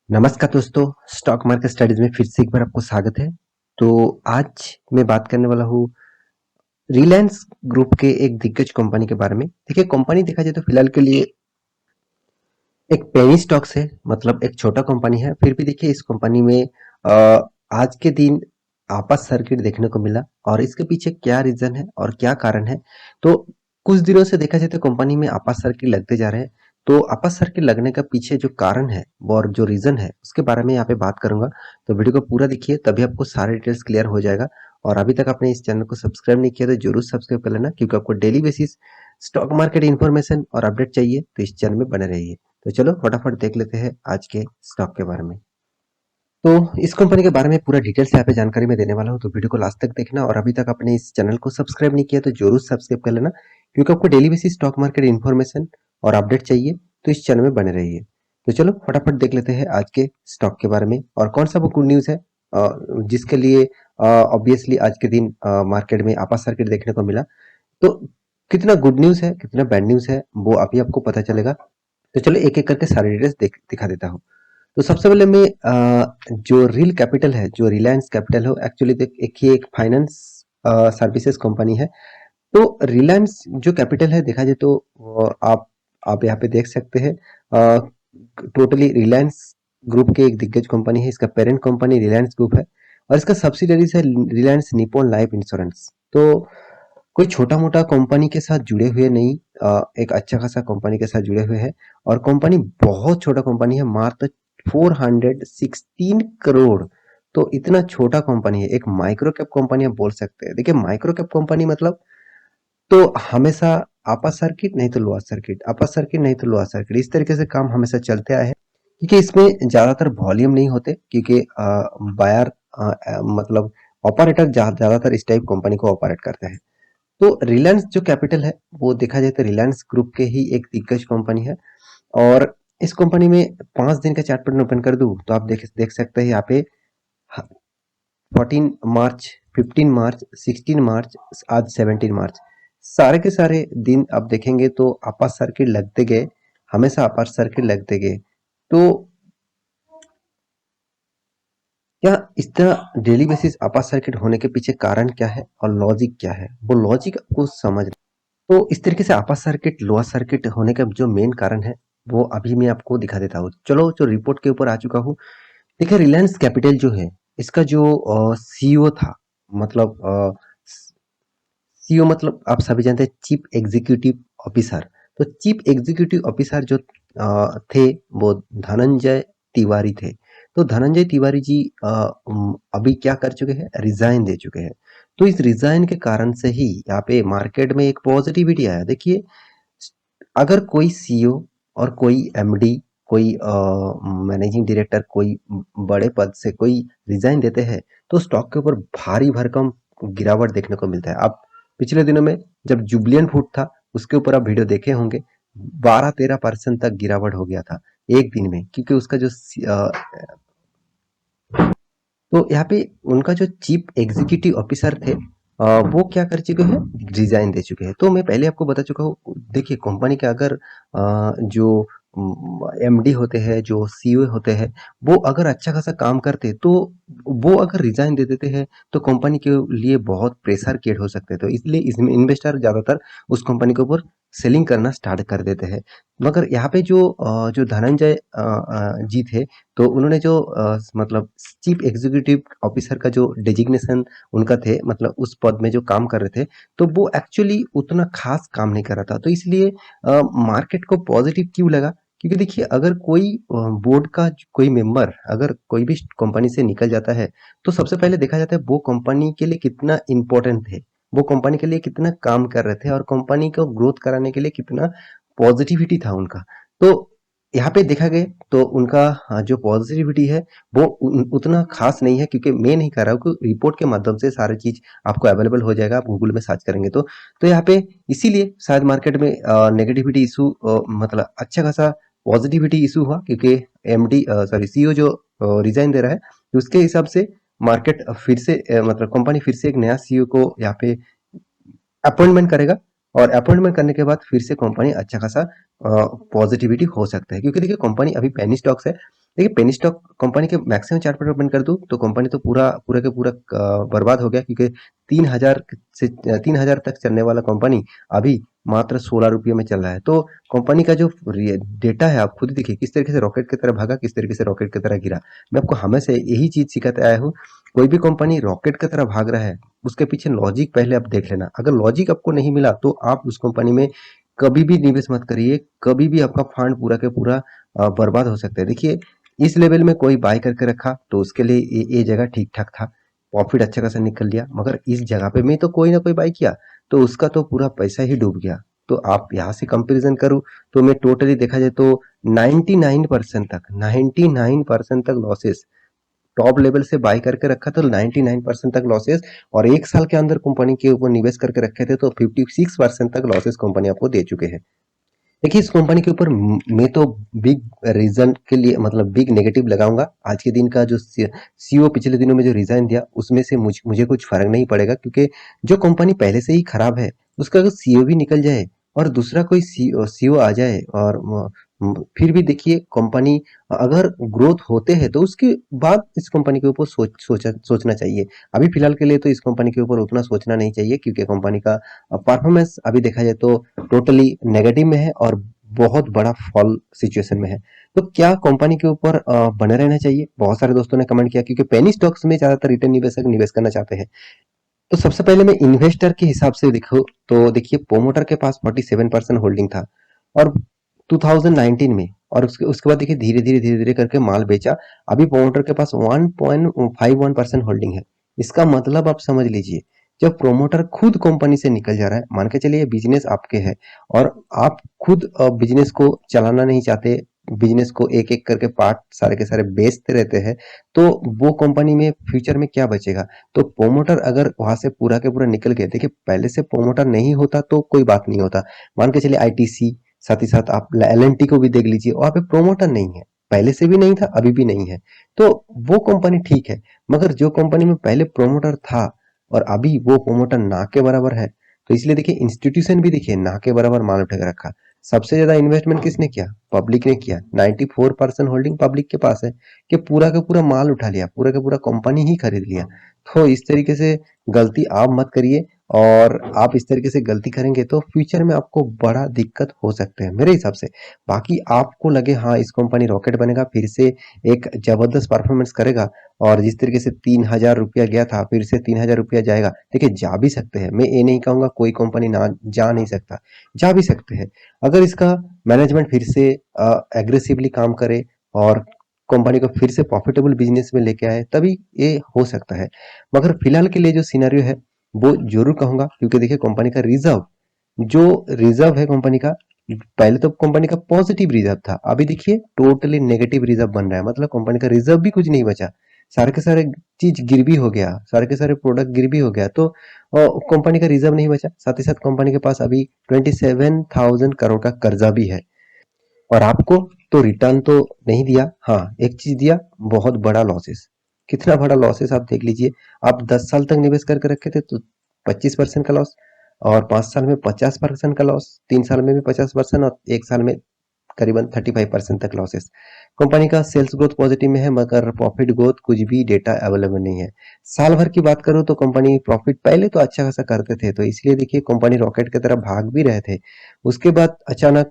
नमस्कार दोस्तों, stock market studies में फिर से एक बार आपको स्वागत है। तो आज मैं बात करने वाला हूँ रिलायंस ग्रुप के एक दिग्गज कंपनी के बारे में। देखिए, कंपनी देखा जाए तो फिलहाल के लिए एक पेनी स्टॉक्स है, मतलब एक छोटा कंपनी है। फिर भी देखिए, इस कंपनी में आज के दिन आपात सर्किट देखने को मिला और इसके पीछे क्या रीजन है और क्या कारण है। तो कुछ दिनों से देखा जाए तो कंपनी में आपात सर्किट लगते जा रहे हैं। तो आपात सर्किट लगने का पीछे जो कारण है और जो रीजन है उसके बारे में यहाँ पे बात करूंगा। तो वीडियो को पूरा देखिए, तभी आपको सारे डिटेल्स क्लियर हो जाएगा। और अभी तक आपने इस चैनल को सब्सक्राइब नहीं किया तो जरूर सब्सक्राइब कर लेना, क्योंकि आपको daily basis stock market information और अपडेट चाहिए तो इस चैनल में बने रहिए। तो चलो फटाफट देख लेते हैं आज के स्टॉक के बारे में। तो इस कंपनी के बारे में पूरा डिटेल्स यहाँ पे जानकारी मैं देने वाला हूँ, तो वीडियो को लास्ट तक देखना। और अभी तक आपने इस चैनल को सब्सक्राइब नहीं किया तो जरूर सब्सक्राइब कर लेना, क्योंकि आपको daily basis stock market information और अपडेट चाहिए तो इस चैनल में बने रहिए। तो चलो फटाफट देख लेते हैं आज के स्टॉक के बारे में और कौन सा वो गुड न्यूज़ है जिसके लिए ऑब्वियसली आज के दिन मार्केट में आपात सर्किट देखने को मिला। तो कितना गुड न्यूज़ है कितना बैड न्यूज़ है वो अभी आपको पता चलेगा। तो चलो एक एक करके सारे डिटेल्स दिखा देता हूँ। तो सबसे पहले मैं जो रियल कैपिटल है, जो रिलायंस कैपिटल हो, एक्चुअली एक फाइनेंस सर्विसेज कंपनी है। तो रिलायंस जो कैपिटल है देखा जाए तो आप यहाँ पे देख सकते हैं। टोटली रिलायंस ग्रुप के एक दिग्गज कंपनी है। इसका पेरेंट कंपनी रिलायंस ग्रुप है और इसका सब्सिडरीज है रिलायंस निप्पॉन लाइफ इंश्योरेंस। तो कोई छोटा मोटा कंपनी के साथ जुड़े हुए नहीं, एक अच्छा खासा कंपनी के साथ जुड़े हुए हैं। और कंपनी बहुत छोटा कंपनी है, मात्र 416 करोड़। तो इतना छोटा कंपनी है, एक माइक्रो कैप कंपनी आप बोल सकते हैं। देखिए, माइक्रो कैप कंपनी मतलब तो हमेशा अपर सर्किट नहीं तो लोअर सर्किट, अपर सर्किट नहीं तो लोअर सर्किट, इस तरीके से काम हमेशा चलते आए हैं। क्योंकि इसमें ज्यादातर वॉल्यूम नहीं होते, क्योंकि बायर मतलब ऑपरेटर ज्यादातर इस टाइप कंपनी को ऑपरेट करते हैं। तो रिलायंस जो कैपिटल है वो देखा जाए तो रिलायंस ग्रुप के ही एक दिग्गज कंपनी है। और इस कंपनी में 5 दिन का चार्ट पैटर्न ओपन कर दूं तो आप देख सकते हैं यहाँ पे 14 मार्च, 15 मार्च, 16 मार्च, आज 17 मार्च, सारे के सारे दिन आप देखेंगे तो अपर सर्किट लगते गए, हमेशा अपर सर्किट लगते गए। तो क्या इस तरह डेली बेसिस अपर सर्किट होने के पीछे कारण क्या है और लॉजिक क्या है, वो लॉजिक आपको समझ। तो इस तरीके से अपर सर्किट लोअर सर्किट होने का जो मेन कारण है वो अभी मैं आपको दिखा देता हूँ। चलो, जो रिपोर्ट के ऊपर आ चुका हूँ। देखिए, रिलायंस कैपिटल जो है, इसका जो सीईओ था, मतलब सीईओ मतलब आप सभी जानते हैं चीफ एग्जीक्यूटिव ऑफिसर। तो चीफ एग्जीक्यूटिव ऑफिसर जो थे वो धनंजय तिवारी थे। तो धनंजय तिवारी जी अभी क्या कर चुके हैं, रिजाइन दे चुके हैं। तो इस रिजाइन के कारण से ही यहाँ पे मार्केट में एक पॉजिटिविटी आया। देखिए, अगर कोई सीईओ और कोई एमडी, कोई मैनेजिंग डायरेक्टर, कोई बड़े पद से कोई रिजाइन देते हैं तो स्टॉक के ऊपर भारी भरकम गिरावट देखने को मिलता है। आप पिछले दिनों में जब जुबलियन फूड था उसके ऊपर आप वीडियो देखे होंगे, 12-13% तक गिरावट हो गया था एक दिन में, क्योंकि उसका जो तो यहाँ पे उनका जो चीफ एग्जीक्यूटिव ऑफिसर थे, वो क्या कर चुके हैं, रिजाइन दे चुके हैं। तो मैं पहले आपको बता चुका हूँ। देखिए, कंपनी के अगर जो एमडी होते हैं, जो सीईओ होते हैं, वो अगर अच्छा खासा काम करते तो वो अगर रिजाइन दे देते हैं तो कंपनी के लिए बहुत प्रेशर क्रिएट हो सकते हैं। तो इसलिए इसमें इन्वेस्टर ज्यादातर उस कंपनी के ऊपर सेलिंग करना स्टार्ट कर देते हैं। मगर यहाँ पे जो धनंजय जी थे, तो उन्होंने जो मतलब चीफ एग्जीक्यूटिव ऑफिसर का जो डेजिग्नेशन उनका थे, मतलब उस पद में जो काम कर रहे थे, तो वो एक्चुअली उतना खास काम नहीं कर रहा था। तो इसलिए मार्केट को पॉजिटिव क्यों लगा, क्योंकि देखिए, अगर कोई बोर्ड का कोई मेंबर अगर कोई भी कंपनी से निकल जाता है तो सबसे पहले देखा जाता है वो कंपनी के लिए कितना इंपॉर्टेंट थे, वो कंपनी के लिए कितना काम कर रहे थे और कंपनी को ग्रोथ कराने के लिए कितना पॉजिटिविटी था उनका। तो यहाँ पे देखा गया तो उनका जो पॉजिटिविटी है वो उतना खास नहीं है, क्योंकि मैं नहीं कर रहा हूँ कि रिपोर्ट के माध्यम से सारी चीज आपको अवेलेबल हो जाएगा, आप गूगल में सर्च करेंगे तो यहाँ पे इसीलिए शायद मार्केट में नेगेटिविटी इशू, मतलब अच्छा खासा पॉजिटिविटी इशू हुआ, क्योंकि एमडी सॉरी सीईओ जो रिजाइन दे रहा है, तो उसके हिसाब से मार्केट फिर से मतलब कंपनी फिर से एक नया सीईओ को यहाँ पे अपॉइंटमेंट करेगा। और अपॉइंटमेंट करने के बाद फिर से कंपनी अच्छा खासा पॉजिटिविटी हो सकता है, क्योंकि देखिए कंपनी अभी पेनी स्टॉक्स है। देखिए पेनी स्टॉक कंपनी के मैक्सिमम चार्ट पर ओपन कर दूं तो कंपनी तो पूरा पूरा के पूरा बर्बाद हो गया, क्योंकि 3000 से 3000 तक चलने वाला कंपनी अभी मात्र 16 रुपये में चल रहा है। तो कंपनी का जो डेटा है आप खुद देखिए किस तरीके से रॉकेट की तरह भागा, किस तरीके से रॉकेट की तरह गिरा। मैं आपको हमेशा यही चीज सिखाते आया हूँ, कोई भी कंपनी रॉकेट की तरह भाग रहा है उसके पीछे लॉजिक पहले आप देख लेना। अगर लॉजिक आपको नहीं मिला तो आप उस कंपनी में कभी भी निवेश मत करिए, कभी भी आपका फंड पूरा के पूरा बर्बाद हो सकता है। देखिए इस लेवल में कोई बाय करके रखा तो उसके लिए ये जगह ठीक ठाक था, प्रॉफिट अच्छा खासा निकल लिया, मगर इस जगह पे में तो कोई ना कोई बाय किया तो उसका तो पूरा पैसा ही डूब गया। तो आप यहाँ से कंपैरिजन करूँ तो मैं टोटली देखा जाए तो 99% तक लॉसेस, टॉप लेवल से बाय करके रखा तो 99% तक लॉसेस, और एक साल के अंदर कंपनी के ऊपर निवेश करके रखे थे तो 56% तक लॉसेस कंपनी आपको दे चुके हैं। देखिए इस कंपनी के ऊपर मैं तो बिग रीजन के लिए मतलब बिग नेगेटिव लगाऊंगा। आज के दिन का जो सीईओ पिछले दिनों में जो रिजाइन दिया उसमें से मुझे कुछ फर्क नहीं पड़ेगा, क्योंकि जो कंपनी पहले से ही खराब है उसका अगर सीईओ भी निकल जाए और दूसरा कोई सीईओ आ जाए और फिर भी देखिए कंपनी अगर ग्रोथ होते हैं तो उसके बाद इस कंपनी के ऊपर सोचना चाहिए। अभी फिलहाल के लिए तो इस कंपनी के ऊपर उतना सोचना नहीं चाहिए, क्योंकि कंपनी का परफॉर्मेंस अभी देखा जाए तो टोटली नेगेटिव में है और बहुत बड़ा फॉल सिचुएशन में है। तो क्या कंपनी के ऊपर बने रहना चाहिए? बहुत सारे दोस्तों ने कमेंट किया, क्योंकि पेनी स्टॉक्स में ज्यादातर रिटेल निवेशक निवेश करना चाहते हैं। तो सबसे पहले मैं इन्वेस्टर के हिसाब से देखो तो देखिए प्रोमोटर के पास 47% होल्डिंग था और 2019 में, और उसके उसके बाद देखिए धीरे धीरे करके माल बेचा। अभी प्रोमोटर के पास 1.51% होल्डिंग है। इसका मतलब आप समझ लीजिए, जब प्रोमोटर खुद कंपनी से निकल जा रहा है, मान के चलिए बिजनेस आपके है और आप खुद बिजनेस को चलाना नहीं चाहते, बिजनेस को एक एक करके पार्ट सारे के सारे बेचते रहते हैं, तो वो कंपनी में फ्यूचर में क्या बचेगा? तो प्रोमोटर अगर वहां से पूरा के पूरा निकल गया, देखिए पहले से प्रोमोटर नहीं होता तो कोई बात नहीं होता, मान के चलिए आईटीसी, साथ ही साथ आप एलएनटी को भी देख लीजिए, वहां पे प्रोमोटर नहीं है, पहले से भी नहीं था अभी भी नहीं है, तो वो कंपनी ठीक है। मगर जो कंपनी में पहले प्रोमोटर था और अभी वो प्रोमोटर ना के बराबर है, तो इसलिए देखिए इंस्टीट्यूशन भी देखिए ना के बराबर माल उठा के रखा। सबसे ज्यादा इन्वेस्टमेंट किसने किया? पब्लिक ने किया। 94% होल्डिंग पब्लिक के पास है कि पूरा का पूरा माल उठा लिया, पूरा का पूरा कंपनी ही खरीद लिया। तो इस तरीके से गलती आप मत करिए, और आप इस तरीके से गलती करेंगे तो फ्यूचर में आपको बड़ा दिक्कत हो सकते हैं मेरे हिसाब से। बाकी आपको लगे हाँ इस कंपनी रॉकेट बनेगा, फिर से एक जबरदस्त परफॉर्मेंस करेगा, और जिस तरीके से 3000 रुपया गया था फिर से 3000 रुपया जाएगा, देखिए जा भी सकते हैं, मैं ये नहीं कहूंगा कोई कंपनी ना जा नहीं सकता, जा भी सकते हैं। अगर इसका मैनेजमेंट फिर से एग्रेसिवली काम करे और कंपनी को फिर से प्रॉफिटेबल बिजनेस में लेके आए तभी ये हो सकता है। मगर फिलहाल के लिए जो सिनेरियो है वो जरूर कहूंगा, क्योंकि देखिए कंपनी का रिजर्व, जो रिजर्व है कंपनी का, पहले तो कंपनी का पॉजिटिव रिजर्व था, अभी देखिए टोटली नेगेटिव रिजर्व बन रहा है, मतलब कंपनी का रिजर्व भी कुछ नहीं बचा, सारे के सारे चीज गिरवी हो गया, सारे के सारे प्रोडक्ट गिरवी हो गया, तो कंपनी का रिजर्व नहीं बचा। साथ ही साथ कंपनी के पास अभी 27,000 करोड़ का कर्जा भी है, और आपको तो रिटर्न तो नहीं दिया, हाँ एक चीज दिया, बहुत बड़ा लॉसेस। कितना बड़ा लॉसेस आप देख लीजिए, आप 10 साल तक निवेश करके रखे थे तो 25% का लॉस, और 5 साल में 50% का लॉस, 3 साल में भी 50%, और एक साल में करीबन 35% तक लॉसेस। कंपनी का सेल्स ग्रोथ पॉजिटिव में है, मगर प्रॉफिट ग्रोथ कुछ भी डेटा अवेलेबल नहीं है। साल भर की बात करूं तो कंपनी प्रॉफिट पहले तो अच्छा खासा करते थे, तो इसलिए देखिए कंपनी रॉकेट की तरफ भाग भी रहे थे। उसके बाद अचानक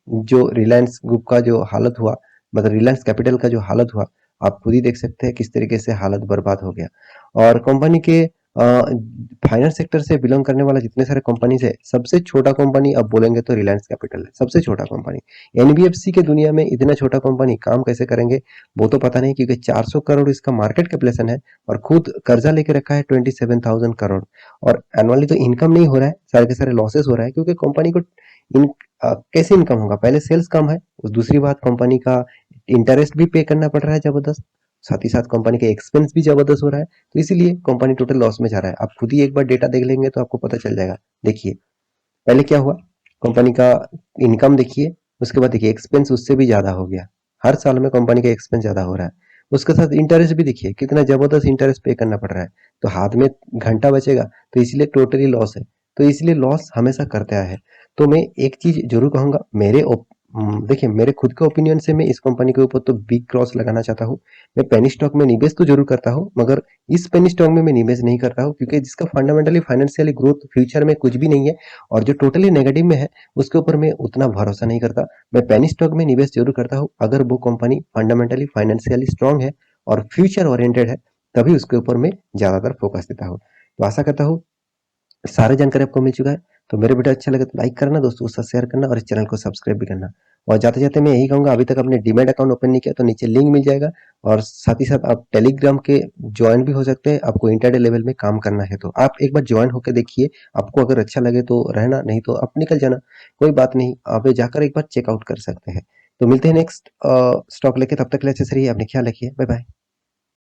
जो रिलायंस ग्रुप का जो हालत हुआ, मतलब रिलायंस कैपिटल का जो हालत हुआ, आप खुद ही देख सकते हैं किस तरीके से हालत बर्बाद हो गया। और कंपनी के फाइनेंस सेक्टर से बिलोंग करने वाला जितने सारे कंपनीज है, सबसे छोटा कंपनी अब बोलेंगे तो रिलायंस कैपिटल है, सबसे छोटा कंपनी। एनबीएफसी के दुनिया में इतना छोटा कंपनी काम कैसे करेंगे वो तो पता नहीं, क्योंकि 400 करोड़ इसका मार्केट कैपिटलाइजेशन है और खुद कर्जा लेके रखा है 27,000 करोड़, और एनुअली तो इनकम नहीं हो रहा है, सारे के सारे लॉसेस हो रहा है, क्योंकि कंपनी को कैसे इनकम होगा? पहले सेल्स कम है, दूसरी बात कंपनी का इंटरेस्ट भी पे करना पड़ रहा है जबरदस्त, साथ ही साथ कंपनी के एक्सपेंस भी जबरदस्त हो रहा है, तो इसीलिए कंपनी टोटल लॉस में जा रहा है। आप खुद ही एक बार डेटा देख लेंगे तो आपको पता चल जाएगा। देखिए पहले क्या हुआ, कंपनी का इनकम देखिए, उसके बाद देखिए एक्सपेंस उससे भी ज्यादा हो गया, हर साल में कंपनी का एक्सपेंस ज्यादा हो रहा है, उसके साथ इंटरेस्ट भी देखिए कितना जबरदस्त इंटरेस्ट पे करना पड़ रहा है, तो हाथ में घंटा बचेगा, तो इसलिए टोटली लॉस है। तो इसलिए लॉस हमेशा करते आया है। तो मैं एक चीज जरूर कहूंगा, देखिए मेरे खुद के ओपिनियन से मैं इस कंपनी के ऊपर तो बिग क्रॉस लगाना चाहता हूँ। मैं पेनी स्टॉक में निवेश तो ज़रूर करता हूँ, मगर इस पेनी स्टॉक में मैं निवेश नहीं करता हूँ क्योंकि जिसका फंडामेंटली फाइनेंशियली ग्रोथ फ्यूचर में कुछ भी नहीं है और जो टोटली नेगेटिव में है, उसके ऊपर मैं उतना भरोसा नहीं करता। मैं पेनी स्टॉक में निवेश ज़रूर करता हूँ, अगर वो कंपनी फंडामेंटली फाइनेंशियली स्ट्रांग है और फ्यूचर ओरिएंटेड है, तभी उसके ऊपर मैं ज़्यादातर फोकस देता हूँ। तो आशा करता हूँ सारी जानकारी आपको मिल चुका है। तो मेरे वीडियो अच्छा लगे तो लाइक करना, दोस्तों के साथ शेयर करना और इस चैनल को सब्सक्राइब भी करना। और जाते-जाते मैं यही कहूँगा, अभी तक आपने डीमैट अकाउंट ओपन नहीं किया तो नीचे लिंक मिल जाएगा और साथ ही साथ आप टेलीग्राम के जॉइन भी हो सकते हैं, आपको इंट्राडे लेवल में काम करना है तो। आप एक बार जॉइन होके देखिए, आपको अगर अच्छा लगे तो रहना, नहीं तो आप निकल जाना, कोई बात नहीं। आप जाकर एक बार चेकआउट कर सकते हैं। तो मिलते हैं नेक्स्ट स्टॉक लेके, तब तक के लिए अच्छे से रहिए, अपने ख्याल रखिए। Bye bye.